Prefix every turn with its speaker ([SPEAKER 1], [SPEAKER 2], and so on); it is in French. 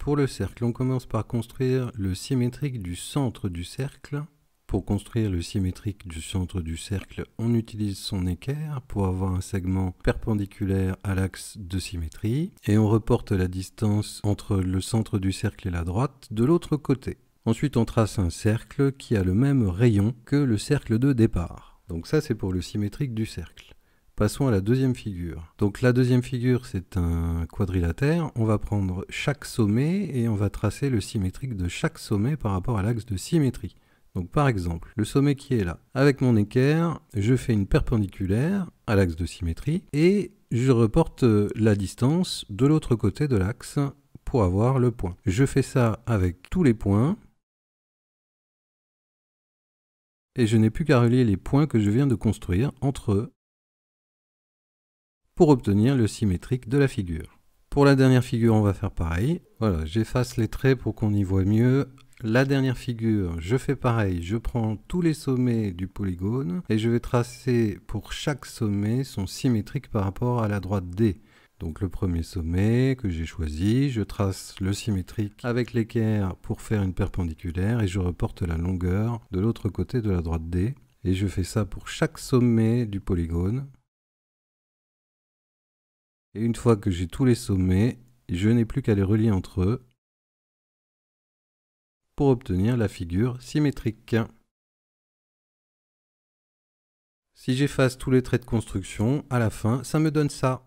[SPEAKER 1] Pour le cercle, on commence par construire le symétrique du centre du cercle. Pour construire le symétrique du centre du cercle, on utilise son équerre pour avoir un segment perpendiculaire à l'axe de symétrie et on reporte la distance entre le centre du cercle et la droite de l'autre côté. Ensuite, on trace un cercle qui a le même rayon que le cercle de départ. Donc ça, c'est pour le symétrique du cercle. Passons à la deuxième figure. Donc la deuxième figure, c'est un quadrilatère. On va prendre chaque sommet et on va tracer le symétrique de chaque sommet par rapport à l'axe de symétrie. Donc par exemple, le sommet qui est là. Avec mon équerre, je fais une perpendiculaire à l'axe de symétrie et je reporte la distance de l'autre côté de l'axe pour avoir le point. Je fais ça avec tous les points et je n'ai plus qu'à relier les points que je viens de construire entre eux pour obtenir le symétrique de la figure. Pour la dernière figure, on va faire pareil. Voilà, j'efface les traits pour qu'on y voit mieux. La dernière figure, je fais pareil, je prends tous les sommets du polygone et je vais tracer pour chaque sommet son symétrique par rapport à la droite D. Donc le premier sommet que j'ai choisi, je trace le symétrique avec l'équerre pour faire une perpendiculaire et je reporte la longueur de l'autre côté de la droite D. Et je fais ça pour chaque sommet du polygone. Et une fois que j'ai tous les sommets, je n'ai plus qu'à les relier entre eux pour obtenir la figure symétrique. Si j'efface tous les traits de construction, à la fin, ça me donne ça.